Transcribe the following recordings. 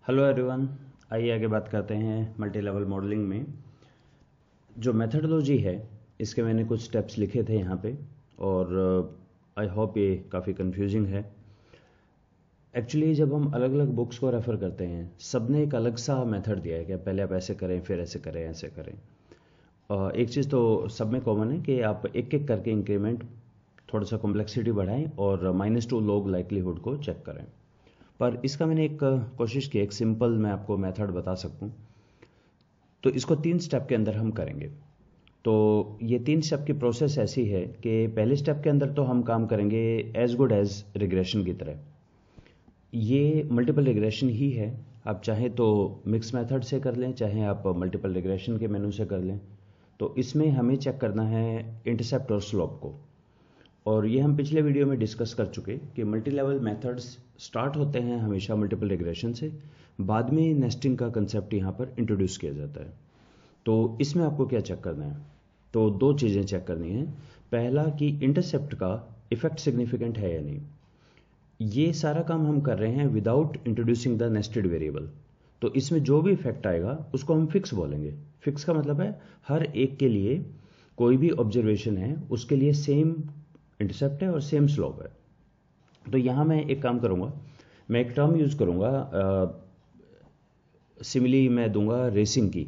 Hello everyone. आइए आगे बात करते हैं मल्टी लेवल मॉडलिंग में जो मेथडोलॉजी है। इसके मैंने कुछ स्टेप्स लिखे थे यहाँ पे और आई होप ये काफ़ी कंफ्यूजिंग है। एक्चुअली जब हम अलग अलग बुक्स को रेफ़र करते हैं सबने एक अलग सा मेथड दिया है कि पहले आप ऐसे करें फिर ऐसे करें ऐसे करें। एक चीज़ तो सब में कॉमन है कि आप एक एक करके इंक्रीमेंट थोड़ा सा कॉम्प्लेक्सिटी बढ़ाएं और -2 लॉग लाइक्लीहुड को चेक करें। पर इसका मैंने एक कोशिश की, एक सिंपल मैं आपको मेथड बता सकूं। तो इसको 3 स्टेप के अंदर हम करेंगे। तो ये 3 स्टेप की प्रोसेस ऐसी है कि पहले स्टेप के अंदर तो हम काम करेंगे एज गुड एज रिग्रेशन की तरह। ये मल्टीपल रिग्रेशन ही है। आप चाहें तो मिक्स मेथड से कर लें, चाहे आप मल्टीपल रिग्रेशन के मेनू से कर लें। तो इसमें हमें चेक करना है इंटरसेप्ट और स्लोप को। और ये हम पिछले वीडियो में डिस्कस कर चुके कि मल्टी लेवल मेथड्स स्टार्ट होते हैं हमेशा मल्टीपल रिग्रेशन से, बाद में नेस्टिंग का कंसेप्ट यहाँ पर इंट्रोड्यूस किया जाता है। तो इसमें आपको क्या चेक करना है? तो 2 चीज़ें चेक करनी है। पहला कि इंटरसेप्ट का इफेक्ट सिग्निफिकेंट है या नहीं। ये सारा काम हम कर रहे हैं without introducing the nested variable. तो इसमें जो भी इफेक्ट आएगा उसको हम फिक्स बोलेंगे। फिक्स का मतलब है हर एक के लिए कोई भी ऑब्जर्वेशन है उसके लिए सेम इंटरसेप्ट है और सेम स्लोप है। तो यहाँ मैं एक काम करूँगा, मैं एक टर्म यूज़ करूँगा, सिमिली मैं दूंगा रेसिंग की,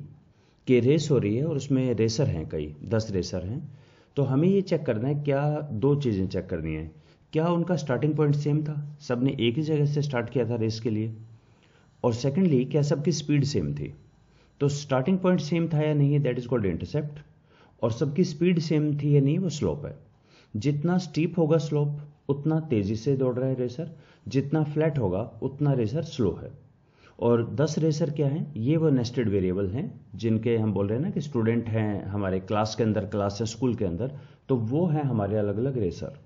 कि रेस हो रही है और उसमें रेसर हैं, कई 10 रेसर हैं। तो हमें ये चेक करना है, क्या 2 चीज़ें चेक करनी है। क्या उनका स्टार्टिंग पॉइंट सेम था, सबने एक ही जगह से स्टार्ट किया था रेस के लिए, और सेकेंडली क्या सबकी स्पीड सेम थी। तो स्टार्टिंग पॉइंट सेम था या नहीं, दैट इज कॉल्ड इंटरसेप्ट। और सबकी स्पीड सेम थी या नहीं, वो स्लोप है। जितना स्टीप होगा स्लोप उतना तेजी से दौड़ रहा है रेसर, जितना फ्लैट होगा उतना रेसर स्लो है। और 10 रेसर क्या हैं, ये वो नेस्टेड वेरिएबल हैं जिनके हम बोल रहे हैं ना कि स्टूडेंट हैं हमारे क्लास के अंदर, क्लास या स्कूल के अंदर, तो वो हैं हमारे अलग अलग रेसर।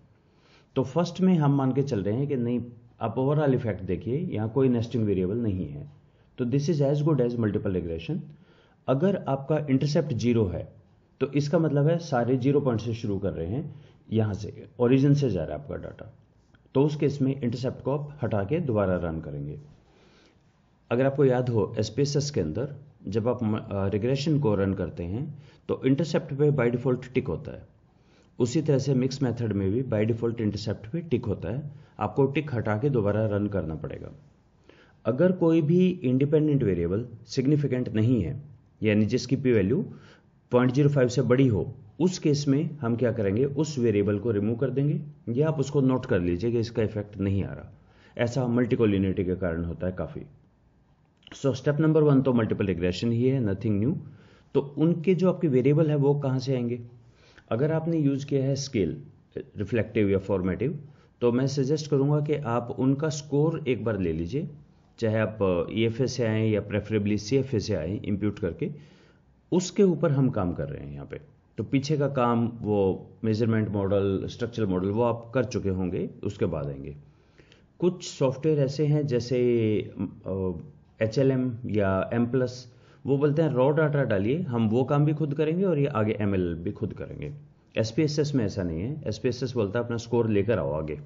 तो फर्स्ट में हम मान के चल रहे हैं कि नहीं, आप ओवरऑल इफेक्ट देखिए, यहाँ कोई नेस्टिंग वेरिएबल नहीं है। तो this is as good as multiple regression. अगर आपका इंटरसेप्ट 0 है तो इसका मतलब है सारे 0 पॉइंट से शुरू कर रहे हैं, यहाँ से ओरिजिन से जा रहा है आपका डाटा। तो उस केस में इंटरसेप्ट को आप हटा के दोबारा रन करेंगे। अगर आपको याद हो एसपीएसएस के अंदर जब आप रिग्रेशन को रन करते हैं तो इंटरसेप्ट पे बाय डिफॉल्ट टिक होता है। उसी तरह से मिक्स मेथड में भी बाय डिफॉल्ट इंटरसेप्ट पे टिक होता है, आपको टिक हटा के दोबारा रन करना पड़ेगा। अगर कोई भी इंडिपेंडेंट वेरिएबल सिग्निफिकेंट नहीं है, यानी जिसकी पी वैल्यू 0.05 से बड़ी हो, उस केस में हम क्या करेंगे, उस वेरिएबल को रिमूव कर देंगे, या आप उसको नोट कर लीजिए कि इसका इफेक्ट नहीं आ रहा। ऐसा मल्टीकोलिनिटी के कारण होता है काफ़ी। सो स्टेप नंबर 1 तो मल्टीपल रिग्रेशन ही है, नथिंग न्यू। तो उनके जो आपके वेरिएबल है वो कहाँ से आएंगे? अगर आपने यूज़ किया है स्केल, रिफ्लेक्टिव या फॉर्मेटिव, तो मैं सजेस्ट करूँगा कि आप उनका स्कोर एक बार ले लीजिए, चाहे आप ईएफए से आएँ या प्रेफरेबली सीएफए से आएँ, इंप्यूट करके। उसके ऊपर हम काम कर रहे हैं यहाँ पे। तो पीछे का काम वो मेजरमेंट मॉडल, स्ट्रक्चरल मॉडल, वो आप कर चुके होंगे, उसके बाद आएंगे। कुछ सॉफ्टवेयर ऐसे हैं जैसे HLM या M+, वो बोलते हैं रॉ डाटा डालिए, हम वो काम भी खुद करेंगे और ये आगे ML भी खुद करेंगे। SPSS में ऐसा नहीं है, SPSS बोलता है अपना स्कोर लेकर आओ आगे।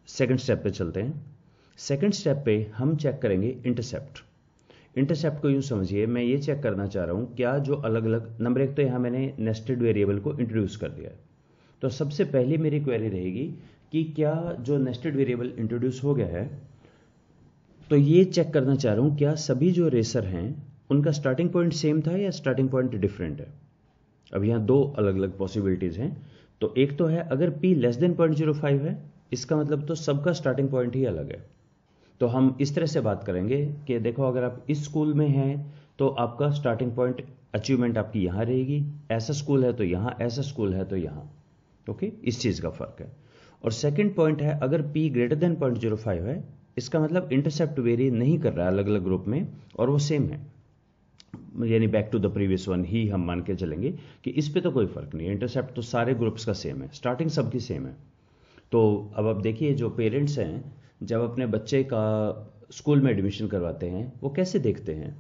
सेकंड स्टेप पे चलते हैं। सेकंड स्टेप पे हम चेक करेंगे इंटरसेप्ट। इंटरसेप्ट को यूँ समझिए, मैं ये चेक करना चाह रहा हूँ क्या जो अलग अलग नंबर, एक तो यहाँ मैंने नेस्टेड वेरिएबल को इंट्रोड्यूस कर दिया है। तो सबसे पहली मेरी क्वेरी रहेगी कि क्या जो नेस्टेड वेरिएबल इंट्रोड्यूस हो गया है, तो ये चेक करना चाह रहा हूँ क्या सभी जो रेसर हैं उनका स्टार्टिंग पॉइंट सेम था या स्टार्टिंग पॉइंट डिफरेंट है। अब यहाँ 2 अलग अलग पॉसिबिलिटीज़ हैं। तो एक तो है अगर P लेस देन 0.05 है, इसका मतलब तो सबका स्टार्टिंग पॉइंट ही अलग है। तो हम इस तरह से बात करेंगे कि देखो, अगर आप इस स्कूल में हैं तो आपका स्टार्टिंग पॉइंट अचीवमेंट आपकी यहाँ रहेगी, ऐसा स्कूल है तो यहाँ, ऐसा स्कूल है तो यहाँ। ओके, इस चीज़ का फर्क है। और सेकंड पॉइंट है अगर P ग्रेटर देन 0.05 है, इसका मतलब इंटरसेप्ट वेरी नहीं कर रहा है अलग अलग ग्रुप में और वो सेम है, यानी back to the previous one ही हम मान के चलेंगे कि इस पे तो कोई फर्क नहीं है, इंटरसेप्ट तो सारे ग्रुप्स का सेम है, स्टार्टिंग सबकी सेम है। तो अब आप देखिए, जो पेरेंट्स हैं जब अपने बच्चे का स्कूल में एडमिशन करवाते हैं वो कैसे देखते हैं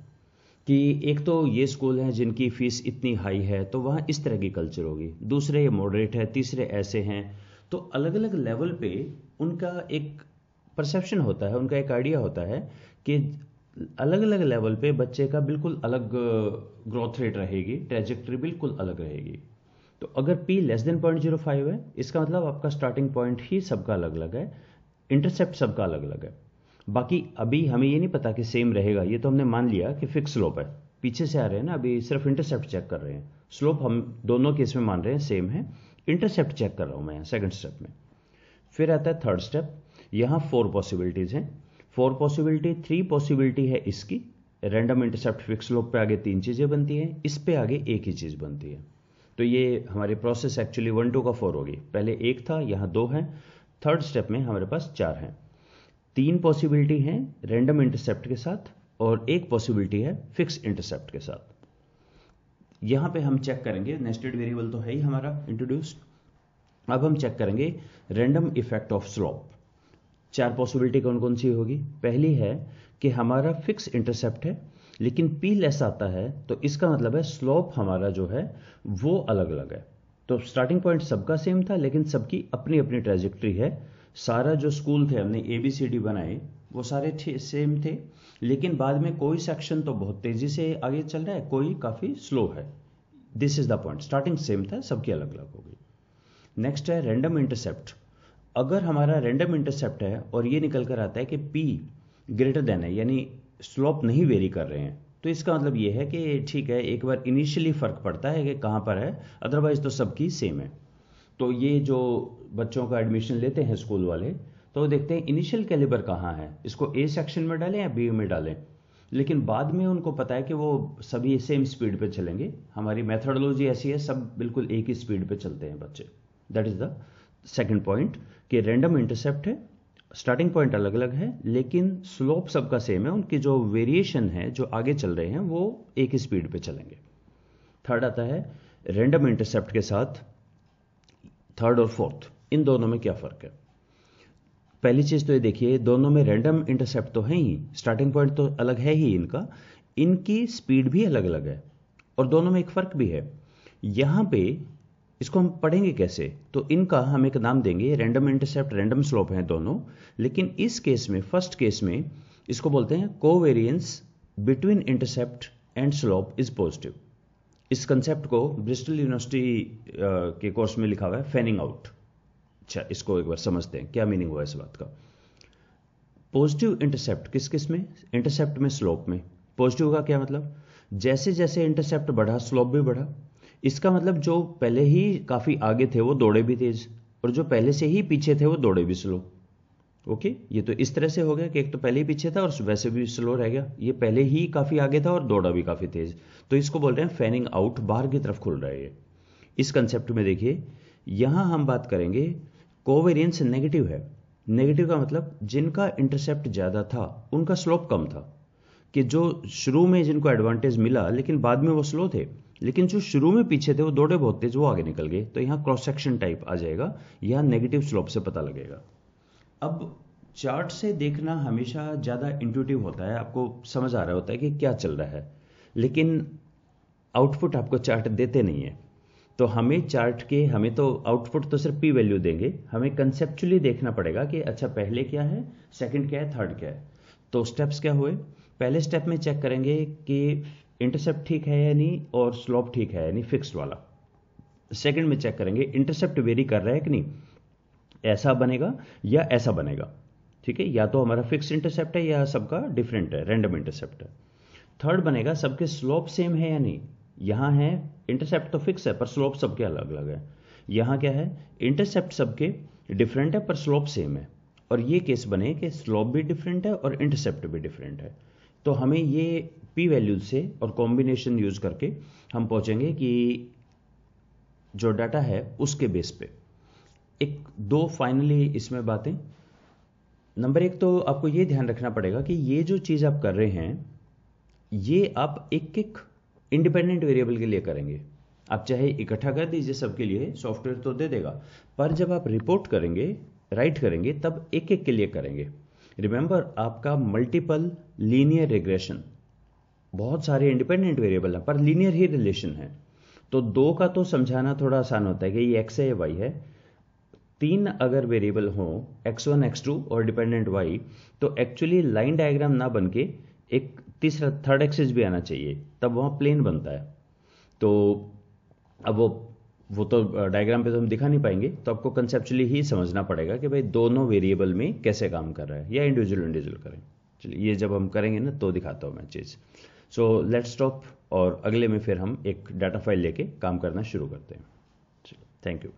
कि एक तो ये स्कूल हैं जिनकी फ़ीस इतनी हाई है तो वहाँ इस तरह की कल्चर होगी, दूसरे ये मॉडरेट है, तीसरे ऐसे हैं। तो अलग अलग लेवल पे उनका एक परसेप्शन होता है, उनका एक आइडिया होता है कि अलग अलग लेवल पे बच्चे का बिल्कुल अलग ग्रोथ रेट रहेगी, ट्रेजेक्ट्री बिल्कुल अलग रहेगी। तो अगर p लेस देन 0.05 है, इसका मतलब आपका स्टार्टिंग पॉइंट ही सबका अलग अलग है, इंटरसेप्ट सबका अलग अलग है। बाकी अभी हमें ये नहीं पता कि सेम रहेगा, ये तो हमने मान लिया कि फिक्स स्लोप है, पीछे से आ रहे हैं ना, अभी सिर्फ इंटरसेप्ट चेक कर रहे हैं। स्लोप हम दोनों केस में मान रहे हैं सेम है, इंटरसेप्ट चेक कर रहा हूं मैं यहाँ सेकंड स्टेप में। फिर आता है थर्ड स्टेप, यहाँ 4 पॉसिबिलिटीज हैं। 4 पॉसिबिलिटी, 3 पॉसिबिलिटी है इसकी, रैंडम इंटरसेप्ट फिक्स स्लोप पे आगे 3 चीजें बनती हैं, इस पे आगे एक ही चीज बनती है। तो ये हमारी प्रोसेस एक्चुअली 1 2 का 4 होगी, पहले 1 था, यहाँ 2 है, थर्ड स्टेप में हमारे पास 4 हैं। 3 पॉसिबिलिटी हैं रैंडम इंटरसेप्ट के साथ और 1 पॉसिबिलिटी है फिक्स इंटरसेप्ट के साथ। यहां पे हम चेक करेंगे, नेस्टेड वेरिएबल तो है ही हमारा इंट्रोड्यूस्ड, अब हम चेक करेंगे random effect of slope. 4 possibility कौन कौन सी होगी? पहली है कि हमारा फिक्स इंटरसेप्ट है लेकिन p लेस आता है, तो इसका मतलब है स्लोप हमारा जो है वो अलग अलग है। तो स्टार्टिंग पॉइंट सबका सेम था लेकिन सबकी अपनी अपनी ट्रेजेक्ट्री है। सारा जो स्कूल थे हमने ABCD बनाए वो सारे सेम थे, लेकिन बाद में कोई सेक्शन तो बहुत तेजी से आगे चल रहा है, कोई काफी स्लो है। This is the point, starting same था, सबकी अलग अलग होगी। नेक्स्ट है रैंडम इंटरसेप्ट। अगर हमारा रैंडम इंटरसेप्ट है और ये निकल कर आता है कि p ग्रेटर देन है, यानी स्लोप नहीं वेरी कर रहे हैं, तो इसका मतलब ये है कि ठीक है, एक बार इनिशियली फर्क पड़ता है कि कहां पर है, अदरवाइज तो सबकी सेम है। तो ये जो बच्चों का एडमिशन लेते हैं स्कूल वाले, तो देखते हैं इनिशियल कैलिबर कहाँ है, इसको A सेक्शन में डालें या B में डालें, लेकिन बाद में उनको पता है कि वो सभी सेम स्पीड पे चलेंगे। हमारी मेथोडोलॉजी ऐसी है, सब बिल्कुल एक ही स्पीड पे चलते हैं बच्चे। That is the second point कि रैंडम इंटरसेप्ट है, स्टार्टिंग पॉइंट अलग अलग है लेकिन स्लोप सबका सेम है, उनकी जो वेरिएशन है, जो आगे चल रहे हैं, वो एक ही स्पीड पे चलेंगे। थर्ड आता है रैंडम इंटरसेप्ट के साथ थर्ड और फोर्थ, इन दोनों में क्या फर्क है? पहली चीज तो ये देखिए, दोनों में रैंडम इंटरसेप्ट तो है ही, स्टार्टिंग पॉइंट तो अलग है ही इनका, इनकी स्पीड भी अलग अलग है और दोनों में एक फर्क भी है। यहां पे इसको हम पढ़ेंगे कैसे? तो इनका हम एक नाम देंगे, रैंडम इंटरसेप्ट रैंडम स्लोप हैं दोनों, लेकिन इस केस में, फर्स्ट केस में, इसको बोलते हैं covariance between intercept and slope is positive. इस कंसेप्ट को ब्रिस्टल यूनिवर्सिटी के कोर्स में लिखा हुआ है फैनिंग आउट। अच्छा, इसको एक बार समझते हैं क्या मीनिंग हुआ इस बात का। पॉजिटिव इंटरसेप्ट किस किस में? इंटरसेप्ट में, स्लोप में। पॉजिटिव का क्या मतलब? जैसे जैसे इंटरसेप्ट बढ़ा स्लोप भी बढ़ा। इसका मतलब जो पहले ही काफी आगे थे वो दौड़े भी तेज, और जो पहले से ही पीछे थे वो दौड़े भी स्लो। ओके, ये तो इस तरह से हो गया कि एक तो पहले ही पीछे था और वैसे भी स्लो रह गया, ये पहले ही काफी आगे था और दौड़ा भी काफी तेज। तो इसको बोल रहे हैं फैनिंग आउट, बाहर की तरफ खुल रहा है ये। इस कंसेप्ट में देखिए, यहां हम बात करेंगे कोवेरियंस नेगेटिव है। नेगेटिव का मतलब जिनका इंटरसेप्ट ज्यादा था उनका स्लोप कम था, कि जो शुरू में जिनको एडवांटेज मिला लेकिन बाद में वो स्लो थे, लेकिन जो शुरू में पीछे थे वो दौड़े बहुत तेज, वो आगे निकल गए। तो यहाँ क्रॉस सेक्शन टाइप आ जाएगा, यहाँ नेगेटिव स्लोप से पता लगेगा। अब चार्ट से देखना हमेशा ज़्यादा इंट्यूटिव होता है, आपको समझ आ रहा होता है कि क्या चल रहा है, लेकिन आउटपुट आपको चार्ट देते नहीं है। तो हमें चार्ट के, हमें तो आउटपुट तो सिर्फ p वैल्यू देंगे, हमें कंसेप्चुअली देखना पड़ेगा कि अच्छा पहले क्या है, सेकंड क्या है, थर्ड क्या है। तो स्टेप्स क्या हुए? पहले स्टेप में चेक करेंगे कि इंटरसेप्ट ठीक है या नहीं और स्लोप ठीक है यानी फिक्स्ड वाला। सेकंड में चेक करेंगे इंटरसेप्ट वेरी कर रहा है कि नहीं, ऐसा बनेगा या ऐसा बनेगा। ठीक है, या तो हमारा फिक्स इंटरसेप्ट है या सबका डिफरेंट है, रैंडम इंटरसेप्ट है। थर्ड बनेगा सबके स्लोप सेम है या नहीं। यहां है इंटरसेप्ट तो फिक्स है पर स्लोप सबके अलग अलग है। यहां क्या है, इंटरसेप्ट सबके डिफरेंट है पर स्लोप सेम है, और ये केस बने कि स्लोप भी डिफरेंट है और इंटरसेप्ट भी डिफरेंट है। तो हमें ये p वैल्यूज से और कॉम्बिनेशन यूज करके हम पहुंचेंगे कि जो डाटा है उसके बेस पे। एक दो फाइनली इसमें बातें। नंबर एक, तो आपको ये ध्यान रखना पड़ेगा कि ये जो चीज आप कर रहे हैं ये आप एक एक इंडिपेंडेंट वेरिएबल के लिए करेंगे। आप चाहे इकट्ठा कर दीजिए सबके लिए, सॉफ्टवेयर तो दे देगा, पर जब आप रिपोर्ट करेंगे, राइट करेंगे, तब एक एक के लिए करेंगे। रिमेंबर, आपका मल्टीपल लीनियर रिग्रेशन, बहुत सारे इंडिपेंडेंट वेरिएबल हैं पर लीनियर ही रिलेशन है। तो दो का तो समझाना थोड़ा आसान होता है कि ये x है या y है। तीन अगर वेरिएबल हो, x1 x2 और डिपेंडेंट y, तो एक्चुअली लाइन डायग्राम ना बन के एक तीसरा थर्ड एक्सिस भी आना चाहिए, तब वहाँ प्लेन बनता है। तो अब वो तो डायग्राम पे तो हम दिखा नहीं पाएंगे, तो आपको कंसेप्चुअली ही समझना पड़ेगा कि भाई दोनों वेरिएबल में कैसे काम कर रहा है, या इंडिविजुअल इंडिविजुअल करें। चलिए ये जब हम करेंगे ना तो दिखाता हूँ मैं चीज़। सो लेट्स स्टॉप, और अगले में फिर हम एक डाटा फाइल लेके काम करना शुरू करते हैं। चलिए, थैंक यू।